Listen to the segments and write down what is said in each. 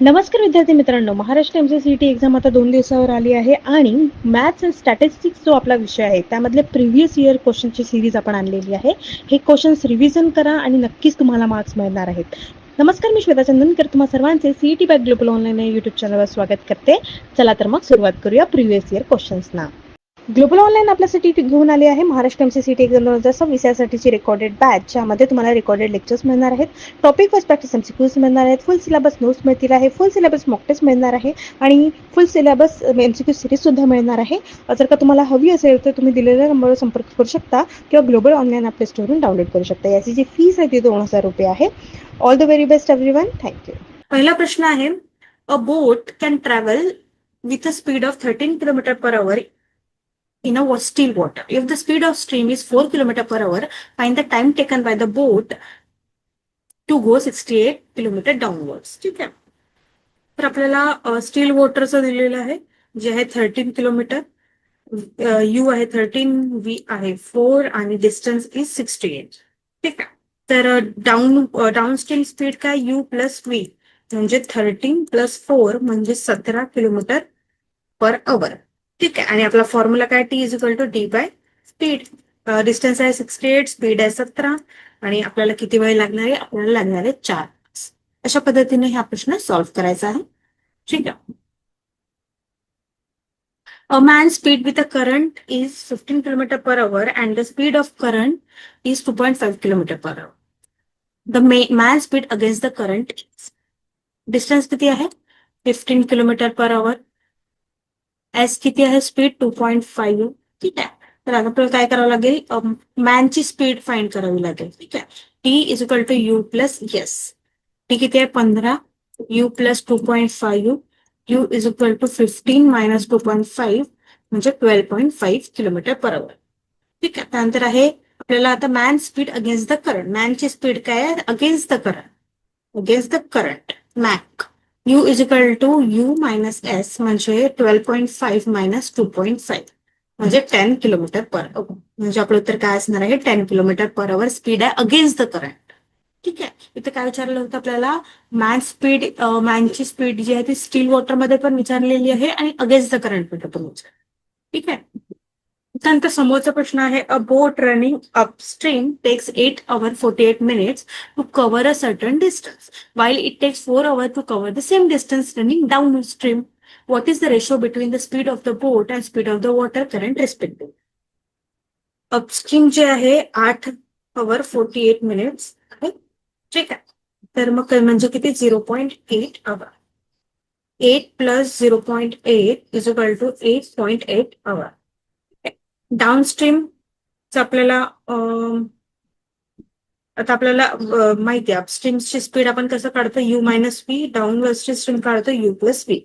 नमस्कार विद्यार्थी मित्रांनो, महाराष्ट्र एमपीएससी एक्झाम आता 2 दिवसावर आली आहे आणि मॅथ्स अँड स्टॅटिस्टिक्स जो आपला विषय आहे त्यामधले प्रिव्हियस इयर क्वेश्चनची सिरीज आपण आणलेली आहे. हे क्वेश्चन्स रिव्हिजन करा आणि नक्कीच तुम्हाला मार्क्स मिळणार आहेत. नमस्कार, मी श्वेता चंदनकर तुम्हा सर्वांचे सीईटी बॅक ग्लोबल ऑनलाईन या युट्यूब चॅनलवर स्वागत करते. चला तर मग सुरुवात करूया प्रिव्हियस इयर क्वेश्चन्सना. ग्लोबल ऑनलाईन आपल्यासाठी घेऊन आले आहे महाराष्ट्र एमपीएससी एक्झाम 2026 यासाठीची रेकॉर्डेड बॅच, ज्यामध्ये तुम्हाला रेकॉर्डेड लेक्चर्स मिळणार आहेत, टॉपिक वाईज प्रॅक्टिस एमसीक्यूज मिळणार आहेत, फुल सिलेबस नोट्स मिळतील आहे, फुल सिलेबस मॉक टेस्ट मिळणार आहे आणि फुल सिलेबस एमसीक्यू सिरीज सुद्धा मिळणार आहे. जर का तुम्हाला हवी असेल तर तुम्ही दिलेल्या नंबरवर संपर्क करू शकता किंवा ग्लोबल ऑनलाईन आपल्या स्टोअरवरून डाउनलोड करू शकता. याची जी फीस आहे ती 2000 रुपये आहे. All the very best everyone. Thank you. पहिला प्रश्न आहे, a boat can travel with a speed of 13 kilometre per our in a still water. If the speed of stream is 4 kilometer per hour, find the time taken by the boat to go 68 kilometer downwards. ठीक आहे. तर आपल्याला steel वॉटरचं दिलेलं आहे, जे आहे 13 kilometre. You आहे 13, V आहे 4 आणि डिस्टन्स इज 68. ठीक आहे. तर डाऊन स्ट्रीम स्पीड काय, यू प्लस व्ही म्हणजे 13 प्लस 4 म्हणजे 17 किलोमीटर पर आवर. ठीक आहे. आणि आपला फॉर्म्युला काय, T is equal to D by speed. Distance आहे 68, स्पीड आहे 17 आणि आपल्याला किती वेळ लागणार आहे, आपल्याला लागणार आहे 4 तास. अशा पद्धतीने हा प्रश्न सॉल्व्ह करायचा आहे. ठीक आहे. A man's speed with a current is 15 km per hour and the speed of current is 2.5 km per hour. The man's speed against the current is, distance किती आहे 15 किलोमीटर पर आवर, एस किती आहे speed 2.5. ठीक आहे. तर आता आपल्याला काय करावं लागेल, मॅनची स्पीड फाइंड करावी लागेल. ठीक आहे. T is equal to U plus S. T किती आहे 15, U plus 2.5, U is equal to 15 minus 2.5 म्हणजे 12.5 किलोमीटर पर आवर. ठीक आहे. त्यानंतर आहे आपल्याला आता man speed against the current. मॅनची स्पीड काय आहे against the current, against the current मॅक. U is equal to U minus S म्हणजे 12.5 मायनस 2.5 म्हणजे 10 किलोमीटर पर आवर. म्हणजे आपलं उत्तर काय असणार आहे, 10 किलोमीटर पर आवर स्पीड आहे अगेन्स्ट द करंट. ठीक आहे. इथे काय विचारलं होतं आपल्याला, मॅनची स्पीड जी आहे ती स्टील वॉटरमध्ये पण विचारलेली आहे आणि अगेन्स्ट द करंट मध्ये पण विचार. ठीक आहे. त्यानंतर समोरचा प्रश्न आहे, a boat running upstream takes 8 hours 48 minutes to cover a certain distance while it takes 4 hours to cover the same distance running downstream. What is the ratio between the speed of the boat and speed of the water current respectively? Upstream जे आहे 8 hours 48 minutes आहे. ठीक आहे. तर मग म्हणजे किती 0.8 hour. 8 plus 0.8 is equal to 8.8 hour. Downstream आपल्याला आता आपल्याला माहिती आहे अपस्ट्रीमची स्पीड आपण कसं काढतो, यू मायनस व्ही. डाऊनवर्सची स्ट्रीम काढतो U plus V.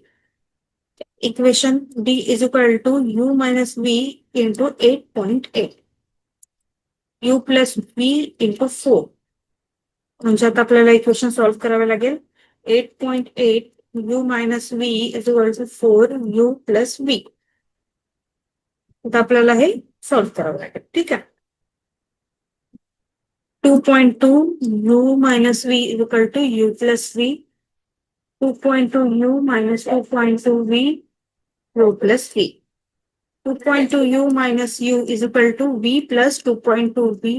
Equation D is equal to U minus V into 8.8 U plus V into 4. म्हणजे आता आपल्याला इक्वेशन सॉल्व्ह करावे लागेल. 8.8 U minus V is equal to 4 U plus V. आता आपल्याला हे सॉल्व्ह करावं लागेल. ठीक आहे. 2.2 u minus v is equal to u plus v. 2.2 u minus 2.2 v u plus v. 2.2 u minus u is equal to v plus 2.2 v.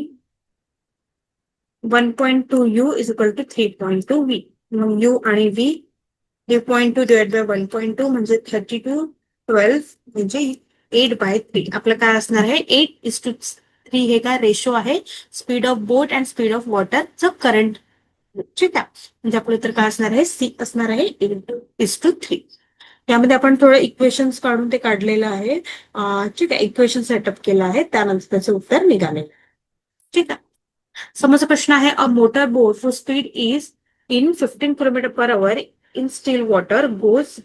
1.2 u is equal to 3.2 v. u आणि v 3.2 divided by 1.2 म्हणजे 32. 12 म्हणजे 8/3. आपलं काय असणार आहे 8:3 हे काय ratio आहे speed of boat and speed of वॉटरचं करंट. ठीक आहे. म्हणजे आपलं तर काय असणार आहे सी असणार आहे 8:3. यामध्ये आपण थोडं इक्वेशन्स काढून ते काढलेलं आहे. ठीक आहे. इक्वेशन सेटअप केलं आहे, त्यानंतर त्याचं उत्तर निघालेलं. ठीक आहे. समोरचा प्रश्न आहे, a motor boat for speed is in 15 kilometre per our in still water goes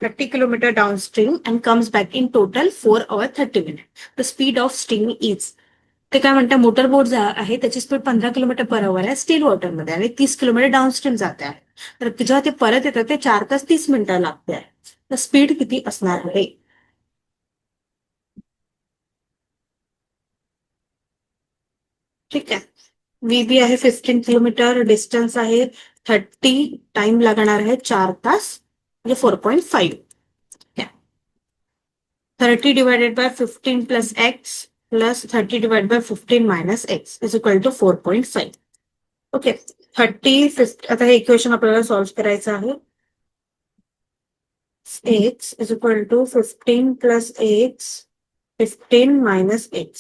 30 kilometer downstream and comes back in total 4 hours 30 minutes. The speed of steam is, ते काय म्हणतात मोटर बोट आहे त्याची स्पीड 15 किलोमीटर पर आवर आहे steel वॉटरमध्ये आणि 30 kilometre downstream जाते आहे. तर जेव्हा ते परत येतात ते 4 तास 30 मिनिटं लागते आहे. तर स्पीड किती असणार आहे. ठीक आहे. व्हीबी आहे 15 किलोमीटर, डिस्टन्स आहे 30 टाइम लागणार आहे 4 तास म्हणजे 4.5. 30 divided by 15 plus x plus 30 divided by 15 minus x is equal to 4.5. Okay, 30 आता हे इक्वेशन आपल्याला सॉल्व्ह करायचं आहे. x is equal to 15 plus x 15 minus x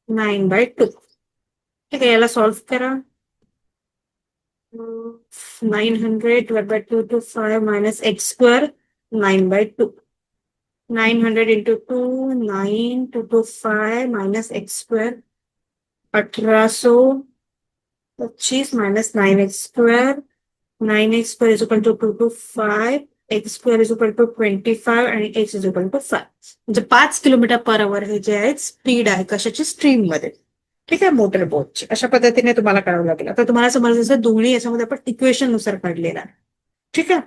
9/2. ठीक आहे, याला सॉल्व्ह करा. 900 divided by 2 to 5 minus x square 9/2. 900 into 2 9 2 to 5 minus x square 1825 minus 9x square 9x square is equal to 2 to 5 x square is equal to 25 आणि x is equal to 5. म्हणजे 5 kilometre per आवर हे जे आहे speed आहे कशाची stream मध्ये. ठीक आहे, मोटर बोटची. अशा पद्धतीने तुम्हाला करावं लागेल. आता तुम्हाला समजायचं दोन्ही याच्यामध्ये आपण इक्वेशन नुसार काढलेला आहे. ठीक आहे,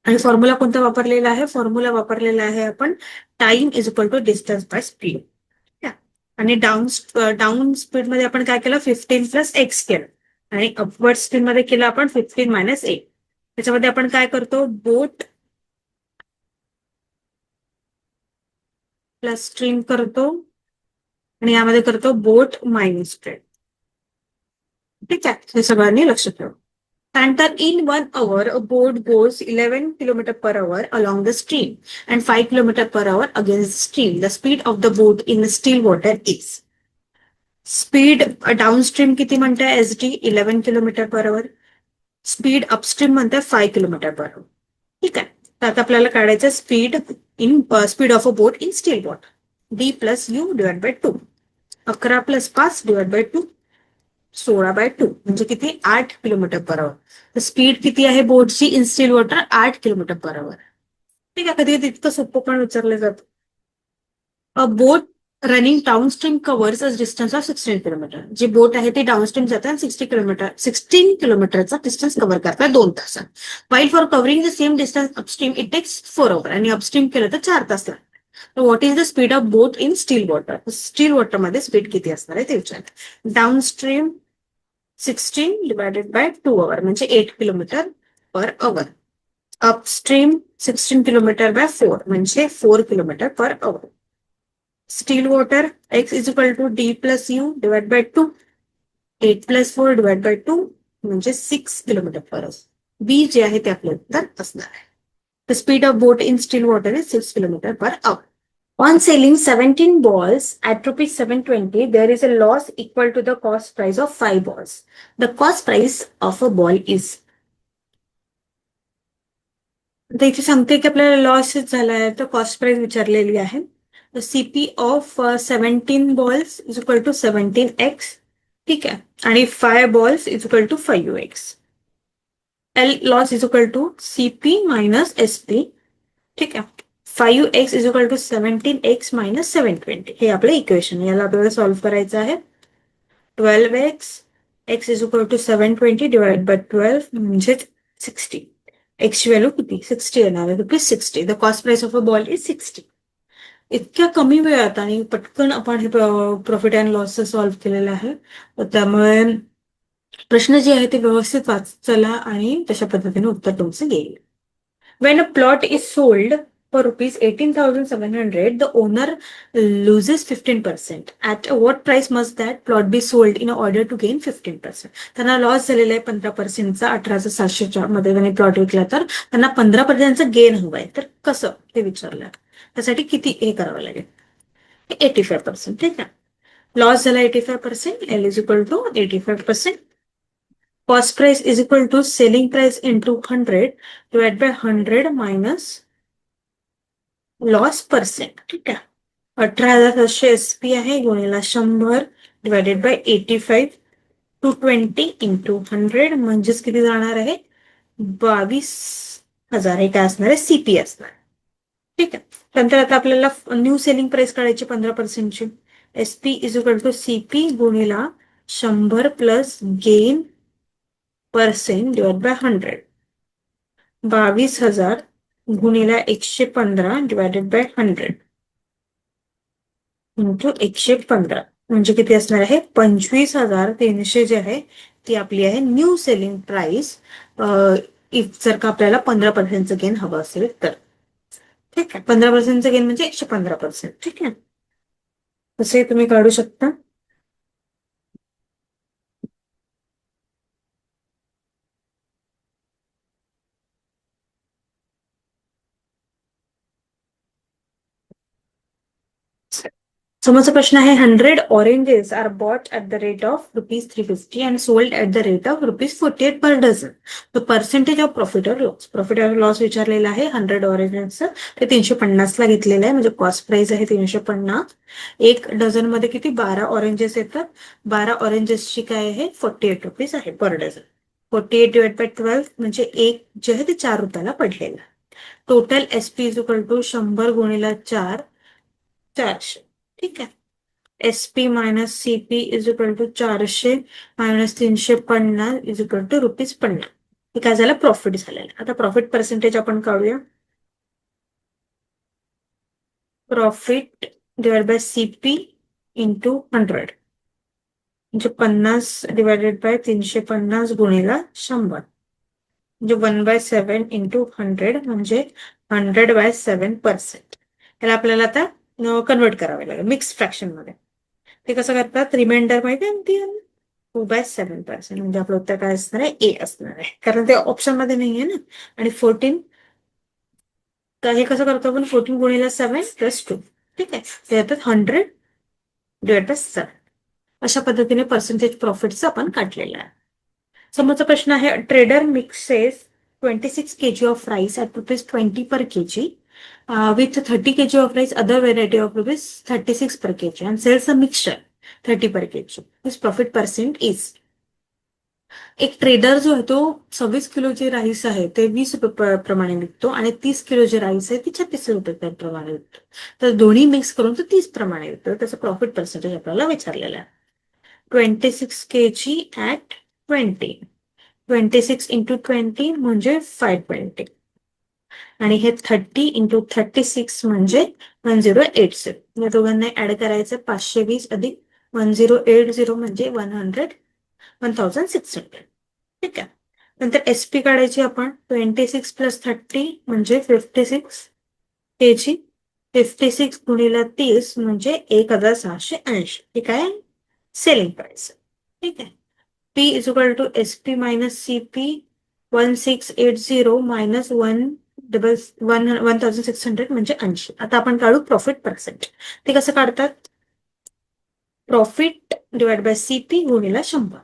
आणि फॉर्म्युला कोणता वापरलेला आहे? फॉर्म्युला वापरलेला आहे आपण time is equal to distance by speed. आणि डाऊन स्पीड मध्ये आपण काय केलं? 15 प्लस एक्स केलं आणि अपवर्ड स्पीड मध्ये केलं आपण 15 मायनस 8. त्याच्यामध्ये आपण काय करतो? बोट प्लस स्ट्रीम करतो आणि यामध्ये करतो बोट मायनस स्प्रेड. ठीक आहे, हे सगळ्यांनी लक्षात ठेवा. त्यानंतर in 1 hour a boat goes 11 km per hour along the stream and 5 km per hour against the stream. The speed of the boat in the still water is. Speed downstream किती म्हणताय? SD 11 km per hour. Speed upstream म्हणताय 5 km per hour. ठीक आहे, तर आता आपल्याला काढायचं speed of a boat in still water. D plus U divide by 2. 11 plus 5 divide by 2 16/2 म्हणजे किती? 8 किलोमीटर पर आवर. तर स्पीड किती आहे बोटची in still water? 8 kilometre per hour. ठीक आहे, कधी इतकं सोपं पण विचारलं जातं. A boat running downstream covers a distance of 16 kilometre. जी बोट आहे ती डाऊनस्ट्रीम जातात 16 किलोमीटरचा डिस्टन्स कव्हर करतात 2 तासात. While for covering the same distance upstream it takes 4 hour आणि अपस्ट्रीम केलं तर 4 तास लागतात. तर what is the speed of boat in still water? Still water मध्ये स्पीड किती असणार आहे ते विचारतात. डाऊनस्ट्रीम 16 डिवायडेड बाय 2 आवर म्हणजे 8 kilometre per hour. Upstream 16 kilometre by 4 म्हणजे 4 kilometre per hour. Still water x is equal to D plus U divide by 2. 8 plus 4 divide by 2 म्हणजे 6 किलोमीटर पर आवर. B जे आहे ते आपल्या उत्तर असणार आहे. The speed of boat in still water is 6 km per hour. On selling 17 balls at rupees 720, there is a loss equal to the cost price of 5 balls. The cost price of a ball is. आता इथे सांगते की आपल्याला loss झाला आहे तर cost price विचारलेली आहे. CP of 17 balls is equal to 17x. ठीक आहे, आणि 5 balls is equal to 5x. L loss is equal to CP minus SP. ठीक आहे, 5x is equal to 17x minus 720. हे आपलं इक्वेशन. याला आपल्याला सॉल्व्ह करायचं आहे. 12x x is equal to 720 divide by 12 म्हणजे 60. एक्सची व्हॅल्यू किती? 60 येणार आहे. ₹60. The cost price of a ball is 60. इतक्या कमी वेळात आणि पटकन आपण हे प्रॉफिट अँड लॉस सॉल्व्ह केलेलं आहे. त्यामुळे प्रश्न जे आहे ते व्यवस्थित वाचला आणि तशा पद्धतीने उत्तर तुमचं येईल. When a plot is sold for rupees 18,700, the owner loses 15%. At what price must that plot be sold in order to gain 15%? त्यांना लॉस झालेला आहे 15%चा. 18,700 मध्ये त्यांनी प्लॉट विकला तर त्यांना 15%चा गेन हवाय. तर कसं ते विचारलं. त्यासाठी किती हे करावं लागेल? 85%. ठीक आहे, लॉस झाला 85%. L is equal to 85%. Cost price is equal to selling price into 100 divided by 100 minus loss percent. ठीक आहे, 18,700 SP आहे गुणिला 100 डिवायडेड बाय 85 220 इंटू 100 म्हणजेच किती जाणार आहे? 22,000. हे काय असणार आहे? CP असणार. ठीक आहे, नंतर आता आपल्याला न्यू सेलिंग प्राइस काढायची 15%ची. SP is equal to CP गुणिला 100 प्लस गेन % डिवाइड बाय 100. 22,000 गुणिला 115 डिवायडेड बाय 100 इंटू 115 म्हणजे किती असणार आहे? 25,300 जे आहे ती आपली आहे न्यू सेलिंग प्राइस, इफ जर का आपल्याला 15% गेन हवं असेल तर. ठीक आहे, 15% गेन म्हणजे 115%. ठीक आहे, तसे तुम्ही काढू शकता. समोरचा प्रश्न आहे 100 oranges are bought at the rate of ₹350 and sold at the rate of ₹48 per dozen. The percentage of profit or loss. Profit or loss विचारलेला आहे 100 ऑरेंजेसचं, ते 350 ला घेतलेलं आहे, म्हणजे कॉस्ट प्राइस आहे 350. एक डझन मध्ये किती 12 ऑरेंजेस येतात. 12 ऑरेंजेसची काय आहे ₹48 आहे पर डझन. 48 डिवाइड बाय 12 म्हणजे एक जे आहे ते ₹4 पडलेलं. Total SP is equal to 100 गुणिला 4, 400. ठीक आहे, SP minus CP is equal to 400 minus 350 is equal to ₹50. हे काय झालं, प्रॉफिट झालेलं. आता प्रॉफिट पर्सेंटेज आपण काढूया. Profit divide by CP into 100 म्हणजे 50 डिवायडेड बाय 350 गुणिला 100 म्हणजे 1/7 इंटू 100 म्हणजे 100/7%. याला आपल्याला आता कन्वर्ट करावे लागेल मिक्स फ्रॅक्शन मध्ये. ते कसं करतात, रिमाइंडर माहिती आहे ती 2/7% म्हणजे आपलं उत्तर काय असणार आहे, ए असणार आहे, कारण ते ऑप्शन मध्ये नाहीये ना. आणि 14, तर हे कसं करतो आपण, 14 गुणिला 7 + 2. ठीक आहे, ते येतात 100 डिवाइड बाय 7. अशा पद्धतीने पर्सेंटेज प्रॉफिटचं आपण काढलेलं आहे. समोरचा प्रश्न आहे trader mixes 26 kg of rice at ₹20 per kg with 30 kg of rice other variety of ₹36 per kg and sells a mixture 30 per kg. His profit percent is. एक ट्रेडर जो आहे तो 26 किलो जे राईस आहे ते ₹20 प्रमाणे विकतो आणि 30 किलो जे राईस आहे ती ₹36 प्रमाणे विकतो. तर दोन्ही मिक्स करून तो 30 प्रमाणे विकतो. त्याचं प्रॉफिट पर्सेंटेज आपल्याला विचारलेलं आहे. 26 kg ॲट 20, 26 इंटू 20 म्हणजे 520 आणि हे 30 इंटू 36 म्हणजे 1080. या दोघांना ऍड करायचं, 520 अधिक 1080 म्हणजे 1600. ठीक आहे, नंतर एसपी काढायची आपण. 26 प्लस 30 म्हणजे 56 kg, 56 गुणिला 30 म्हणजे 1680. ठीक आहे, सेलिंग प्राइस. ठीक आहे, P is equal to SP minus CP 1680 minus 1600 म्हणजे 80. आता आपण काढू प्रॉफिट पर्सेंट. ते कसं काढतात, प्रॉफिट डिवाइड बाय सीपी गुणिला 100.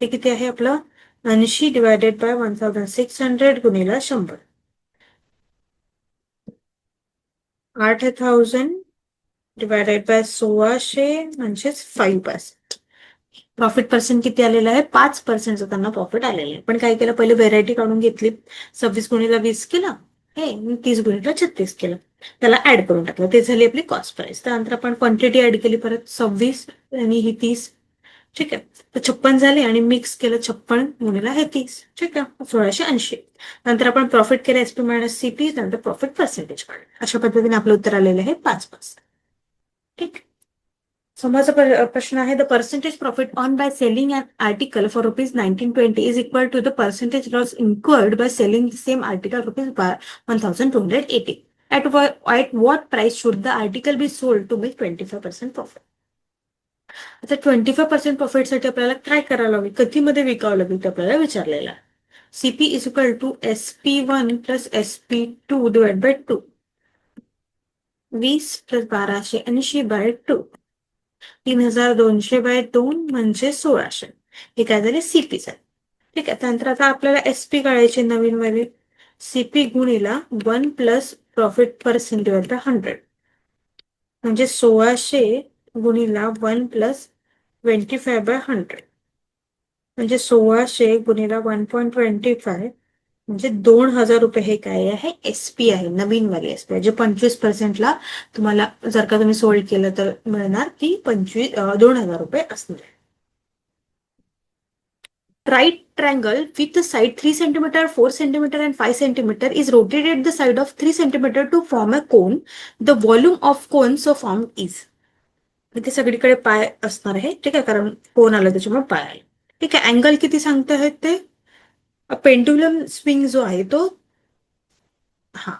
ते किती आहे आपलं, 80 डिवायडेड बाय 1600 गुणिला 100, 8000 डिवायडेड बाय 1600 म्हणजेच 5%. प्रॉफिट पर्सेंट किती आलेलं आहे, 5% त्यांना प्रॉफिट आलेलं आहे. पण काय केलं, पहिले व्हेरायटी काढून घेतली, 26 गुणिला 20 केलं, हे 30 गुणिला 36 केलं, त्याला ऍड करून टाकलं, ते झाली आपली कॉस्ट प्राइस. त्यानंतर आपण क्वांटिटी ऍड केली परत, 26 आणि ही 30. ठीक आहे, तर 56 झाले आणि मिक्स केलं, 56 गुणिला हे 30. ठीक आहे, 1680. नंतर आपण प्रॉफिट केलं एसपी मायनस सीपी, नंतर प्रॉफिट पर्सेंटेज काढलं. अशा पद्धतीने आपलं उत्तर आलेलं आहे 5%. ठीक. समोरचा प्रश्न आहे the percentage profit on by selling an article for ₹1920 is equal to the percentage loss incurred by selling the same article ₹1280. At what price should the article be sold to make 25% profit? आता 25% प्रॉफिटसाठी आपल्याला काय करावं लागेल, कधीमध्ये विकावं लागेल ते आपल्याला विचारलेलं आहे. CP is equal to SP1 plus SP2 divide by 2, 20 plus 1280/2, 3200/2 म्हणजे 1600. हे काय झाले, सीपी झाले. ठीक आहे, त्यानंतर आता आपल्याला एसपी काढायचे नवीन वाले. सीपी गुणिला 1 plus profit percent divide by 100 म्हणजे 1600 गुणिला 1 प्लस 25/100 म्हणजे 1600 गुणिला 1.25 म्हणजे ₹2000. हे काय आहे, एसपी आहे, नवीन वाली एसपी आहे, जे 25%ला तुम्हाला जर का तुम्ही सोल्ड केलं तर मिळणार ती ₹2000 असणार. Right triangle with the side 3 cm, 4 cm and 5 cm is rotated the side of 3 cm to form a cone. The volume of cone so formed is. इथे सगळीकडे पाय असणार आहे. ठीक आहे, कारण कोण आलं त्याच्यामुळे पाय आले. ठीक आहे. अँगल किती सांगता आहेत ते? पेंडुलम स्विंग जो आहे तो, हा,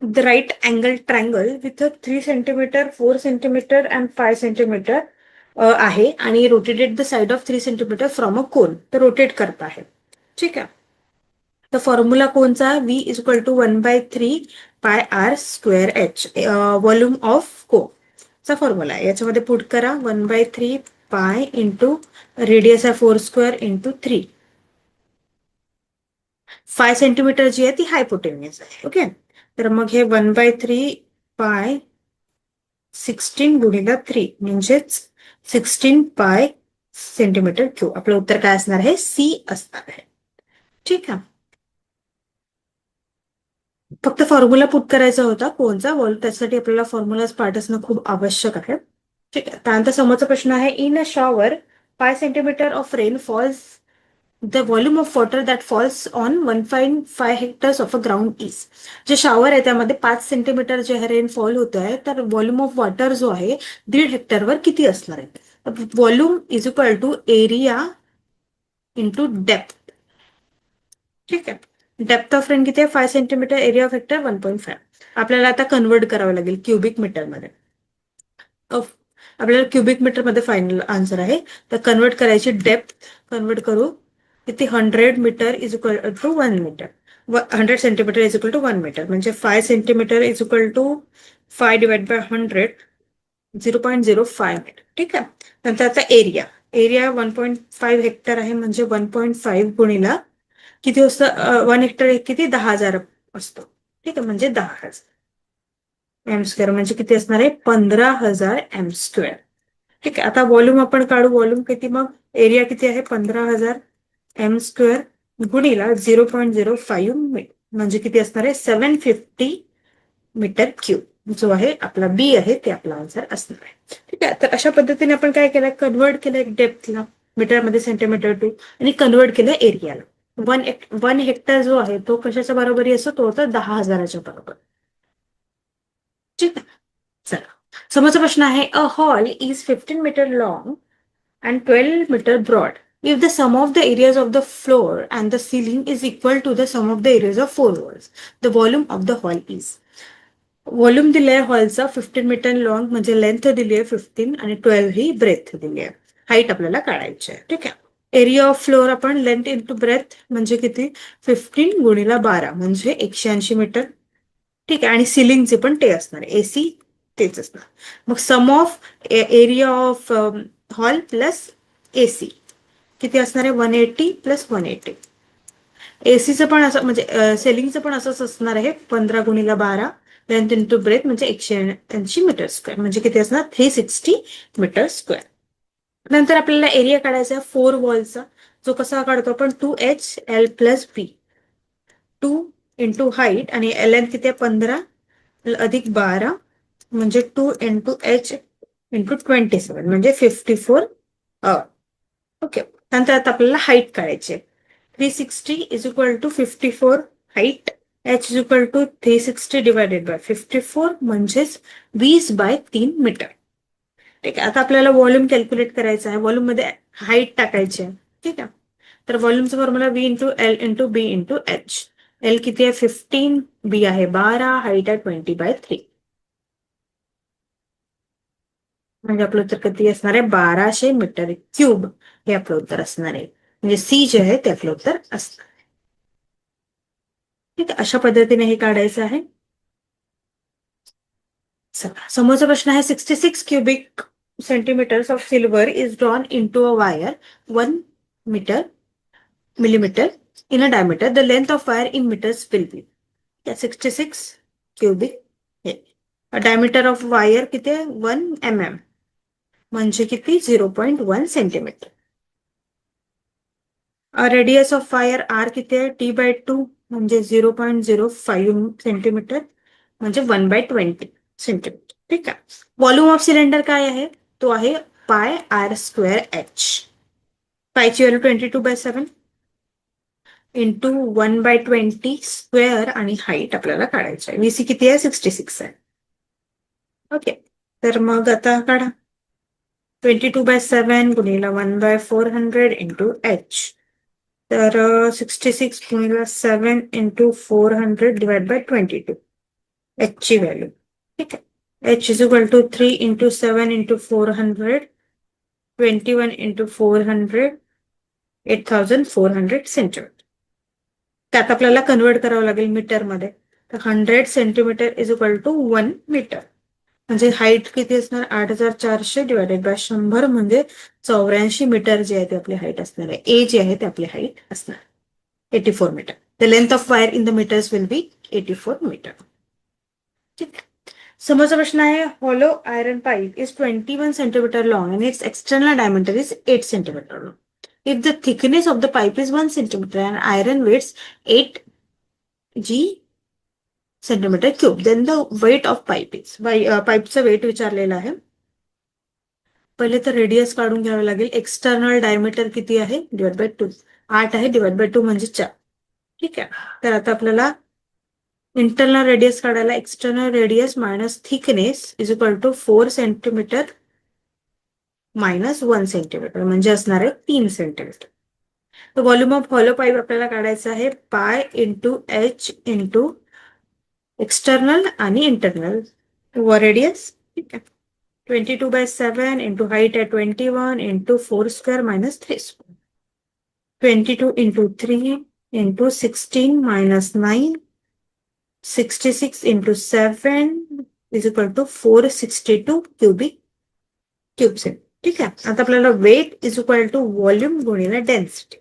the right angle triangle with a 3 centimeter, 4 centimeter and 5 centimeter आहे आणि rotated the side of 3 centimeter from a cone. तर रोटेट करत आहे. ठीक आहे. तर फॉर्म्युला कोणचा? V is equal to 1/3 pi R square H, volume of cone चा फॉर्म्युला आहे. याच्यामध्ये पुट करा 1/3 पाय इंटू रेडियस आहे 4 स्क्वेअर इंटू 3. 5 सेंटीमीटर जी आहे ती हायपोटेन्युअस आहे. ओके. तर मग हे 1/3 पाय 16 गुणिले 3 म्हणजेच 16 पाय सेंटीमीटर क्यूब. आपलं उत्तर काय असणार आहे? सी असणार आहे. ठीक आहे. फक्त फॉर्म्युला पुट करायचा होता कोणचा वॉल्यूम, त्यासाठी आपल्याला फॉर्म्युलाच पाठ असणं खूप आवश्यक आहे. ठीक आहे. त्यानंतर समोरचा प्रश्न आहे, in a shower 5 centimetre of rain false, the volume of water that falls on 1.5 hectares of a ground is. जे शॉवर आहे त्यामध्ये 5 सेंटीमीटर जे रेन फॉल होत आहे, तर व्हॉल्यूम ऑफ वॉटर जो आहे 1.5 हेक्टरवर किती असणार आहे? Volume is equal to area into depth. ठीक आहे. डेप्थ ऑफ रेन किती आहे? 5 सेंटीमीटर, एरिया ऑफ हेक्टर 1.5. आपल्याला आता कन्वर्ट करावं लागेल क्युबिक मीटरमध्ये. आपल्याला क्युबिक मीटर मध्ये फायनल आन्सर आहे. तर कन्वर्ट करायची, डेप्थ कन्वर्ट करू किती? 100 metre is equal to 1 metre, 100 centimetre is equal to 1 metre, म्हणजे 5 centimetre is equal to 5 divide by 100, 0.05 metre. ठीक आहे. नंतर आता एरिया, एरिया 1.5 हेक्टर आहे, म्हणजे 1.5 गुणिला किती असतं? 1 हेक्टर किती? 10,000 असतो. ठीक आहे. म्हणजे 10,000 एम स्क्वेअर, म्हणजे किती असणार आहे? 15,000 एम स्क्वेअर. ठीक आहे. आता व्हॉल्यूम आपण काढू. व्हॉल्यूम किती? मग एरिया किती आहे? 15,000 एम स्क्वेअर गुणिला 0.05 मीटर, म्हणजे किती असणार आहे? 750 मीटर क्यूब. जो आहे आपला बी आहे ते आपला आन्सर असणार आहे. ठीक आहे. तर अशा पद्धतीने आपण काय केलं? कन्वर्ट केलं डेप्थला मीटरमध्ये सेंटीमीटर टू, आणि कन्वर्ट केलं एरियाला. 1 हेक्टर जो आहे तो कशाच्या बरोबरी असतो? तो होता 10,000च्या बरोबर. ठीक आहे. चला, समोरचा प्रश्न आहे, a hall is 15 metre long and 12 meter broad. If the sum of the areas of the floor and the ceiling is equal to the sum of the areas of 4 walls, the volume of the hall is. Volume दिलाय हॉलचा 15 metre long, म्हणजे length दिली आहे 15 आणि 12 ही breath दिली आहे. Height आपल्याला काढायची आहे. ठीक आहे. एरिया ऑफ फ्लोअर आपण लेंथ इंटू ब्रेथ म्हणजे किती? 15 गुणिला 12 म्हणजे 180 मीटर. ठीक आहे. आणि सिलिंगचे पण ते असणार, एसी तेच असणार. मग sum of area of hall plus AC किती असणार आहे? 180 प्लस 180. एसीचं पण असं, म्हणजे सेलिंगचं पण असंच असणार आहे, 15 गुणिला 12 लेंथ इंटू ब्रेथ म्हणजे 180 मीटर स्क्वेअर, म्हणजे किती असणार? 360 मीटर स्क्वेअर. नंतर आपल्याला एरिया काढायचा आहे 4 वॉलचा, जो कसा काढतो आपण? 2HL प्लस बी, 2 इंटू हाईट आणि लेंथ किती आहे? 15 अधिक 12 म्हणजे 2 इंटू H इंटू 27 म्हणजे 54. ओके. नंतर आता आपल्याला हाईट काढायची. 360 is equal to 54 height, H is equal to 360 divided by 54 म्हणजेच 20/3 मीटर. ठीक आहे. आता आपल्याला व्हॉल्यूम कॅल्क्युलेट करायचं आहे. व्हॉल्यूम मध्ये हाईट टाकायची आहे. ठीक आहे. तर व्हॉल्यूमचा formula V into L into B into H. L किती आहे? 15, B आहे 12, हाईट आहे 20/3. म्हणजे आपलं उत्तर किती असणार आहे? 1200 मीटर क्यूब हे आपलं उत्तर असणार आहे. म्हणजे सी जे आहे ते आपलं उत्तर असणार आहे. ठीक आहे. अशा पद्धतीने हे काढायचं आहे. चला, समोरचा प्रश्न आहे, 66 क्युबिक centimetres of silver is drawn into a wire 1 metre millimeter in a diameter. The length of wire in meters will be. 66 cubic. Diameter of wire किती आहे? 1 mm, म्हणजे किती? 0.1 centimetre. Radius of wire r किती आहे? T/2 म्हणजे 0.05 centimetre, म्हणजे 1/20 centimetre. ठीक आहे. व्हॉल्यूम ऑफ सिलेंडर काय आहे? तो आहे पाय आर स्क्वेअर एच. पायची व्हॅल्यू 22/7 इंटू 1/20 स्क्वेअर आणि हाईट आपल्याला काढायचं आहे. VC किती आहे? 66 आहे. ओके. तर मग आता काढा. 22/7 गुणिला 1/400 इंटू एच. तर 66 गुणिला 7 इंटू 400 डिवाइड बाय 22 एच ची व्हॅल्यू. ठीक आहे. H is equal to 3 into 7 into 400 21 into 400 8400 centimetre. त्यात आपल्याला कन्वर्ट करावं लागेल मीटरमध्ये. तर 100 centimetre is equal to 1 metre. म्हणजे हाईट किती असणार 8400 डिवायडेड बाय 100 म्हणजे 84 मीटर जे आहे ते आपली हाईट असणार आहे. ए जे आहे ते आपली हाईट असणार 84 metre. The length of wire in the metres will be 84 metre. ठीक. समोरचा प्रश्न आहे hollow iron pipe is 21 centimetre long and its external diameter is 8 centimeter long. If the thickness of the pipe is 1 centimeter and iron weighs 8 g centimeter cube, then the weight of pipe is. पाईपचं weight विचारलेलं आहे. पहिले तर radius काढून घ्यावं लागेल. External diameter किती आहे डिवाइड बाय 2. 8 आहे डिवाइड बाय 2 म्हणजे 4. ठीक आहे. तर आता आपल्याला इंटरनल रेडियस काढायला external radius minus thickness is equal to 4 centimetre minus 1 centimetre म्हणजे असणार आहे 3 सेंटीमीटर. तर व्हॉल्यूम ऑफ हॉलो पाईप आपल्याला काढायचं आहे pi into H into external आणि इंटरनल रेडियस. ठीक आहे. 22/7 इंटू हाईट आहे 21 into 4 square minus 3 square. 22 into 3 into 16 minus 9 66 into 7 is equal to 462 cube cent. ठीक आहे. आता आपल्याला weight is equal to volume गुणिले डेन्सिटी.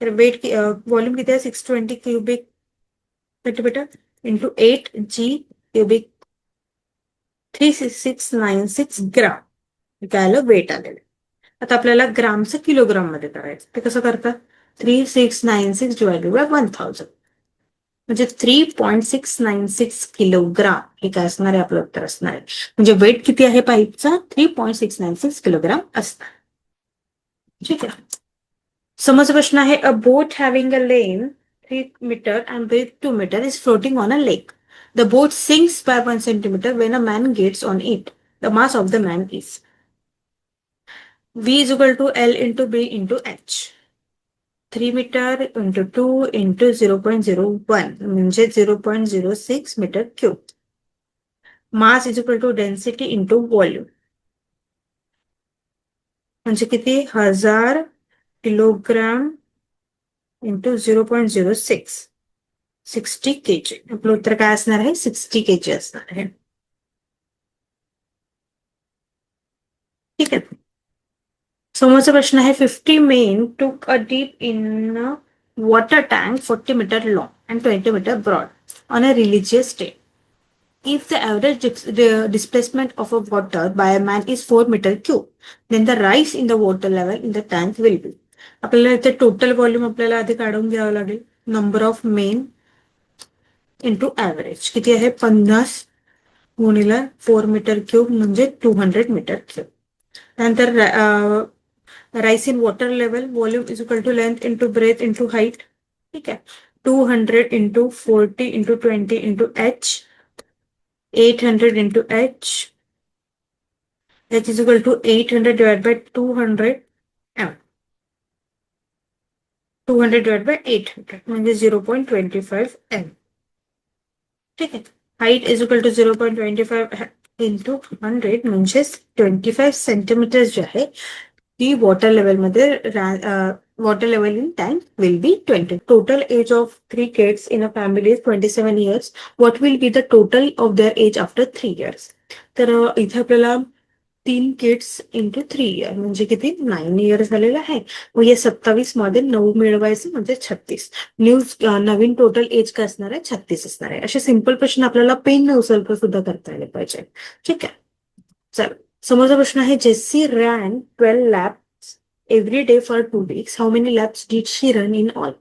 तर वेट व्हॉल्यूम किती आहे 620 cubic centimetre into 8 g cubic 3696 gram काय आलं वेट आलेलं. आता आपल्याला ग्रामचं किलोग्राम मध्ये करायचं. ते कसं करतात 3696 डिवायडेड बाय 1000 म्हणजे 3.696 किलोग्राम हे काय असणार आहे आपलं उत्तर असणार आहे. म्हणजे वेट किती आहे पाईपचा 3.696 किलोग्राम असणार. ठीक आहे. समोरचा प्रश्न आहे a boat having a length 3 metre and breadth 2 metre is floating on a lake. The boat sinks by 1 centimeter when a man gets on it. The mass of the man is. V is equal to L into B into H. 3 metre into 2 into 0.01 म्हणजे 0.06 metre cube. Mass is equal to density into volume म्हणजे किती 1000 kilogram into 0.06 60 kg. आपलं उत्तर काय असणार आहे 60 kg असणार आहे. ठीक आहे. समोरचा प्रश्न आहे 50 men took a dip in a water tank 40 meter long and 20 meter broad on a religious day. If the average displacement of a water by a man is 4 meter cube, then the rise in the water level in the tank will be. आपल्याला इथे total volume आपल्याला आधी काढून घ्यावं लागेल. Number of men into average किती आहे 50 गुणिला 4 मीटर क्यूब म्हणजे 200 मीटर क्यूब. नंतर rise in water level volume is equal to length into breadth into height. ठीक आहे. 200 into 40 into 20 into H 800 into H is equal to 800 divide by 200 m 200 divide by 800 म्हणजे 0.25 m. ठीक आहे. Height is equal to 0.25 into 100 म्हणजे 25 centimetre जे आहे ती water लेवलमध्ये water level in tank will be 20. Total age of 3 kids in a family is 27 years. What will be the total of their age after 3 years? तर इथे आपल्याला 3 kids into 3 year म्हणजे किती 9 years झालेलं आहे. मग या 27 मध्ये 9 मिळवायचं म्हणजे 36. नवीन टोटल एज काय असणार आहे 36 असणार आहे. असे सिंपल प्रश्न आपल्याला पेन न उचलता सुद्धा करता आले पाहिजे. ठीक आहे. चल समोरचा प्रश्न आहे JC ran 12 laps every day for 2 weeks. How many laps did she run in all?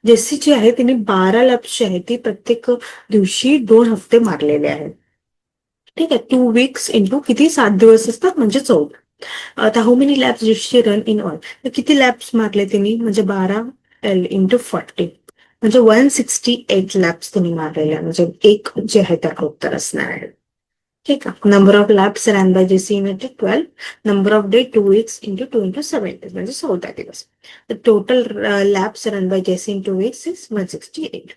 जेसी जी आहे तिने 12 लॅप्स जी आहे ती प्रत्येक दिवशी 2 हफ्ते मारलेले आहेत. ठीक आहे. 2 weeks इंटू किती 7 दिवस असतात म्हणजे 14. आता how many lapse did she run in all तर किती लॅप्स मारले तिने म्हणजे 12 L इंटू 40 म्हणजे 168 लॅप्स तिने मारलेल्या म्हणजे एक जे आहे त्याचं उत्तर असणार आहे. ठीक आहे. Number of laps run by Jessie म्हणजे 12, number of day 2 weeks into 2 into 7 days म्हणजे 14 दिवस. The total labs run by JC in 2 weeks is 168.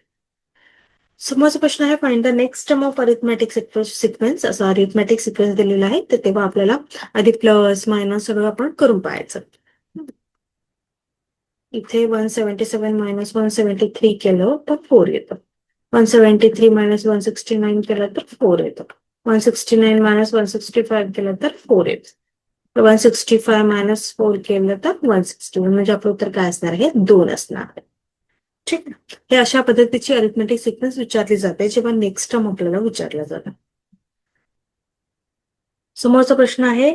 समोरचा प्रश्न आहे find the next term of arithmetic sequence. असा अरिथमॅटिक सिक्वेन्स दिलेला आहे, तर तेव्हा आपल्याला आधी प्लस मायनस सगळं आपण करून पाहायचं. इथे 177 मायनस 173 केलं तर 4 येतं. 173 मायनस 169 केलं तर 4 येतं. 169 मायनस 165 केलं तर 4 येतं. 165 मायनस 4 केलं तर 161 म्हणजे आपलं उत्तर काय असणार आहे? 2 असणार आहे. ठीक आहे. हे अशा पद्धतीची अरिथमेटिक सिक्वेन्स विचारली जाते जेव्हा नेक्स्ट टर्म आपल्याला विचारलं जातं. समोरचा प्रश्न आहे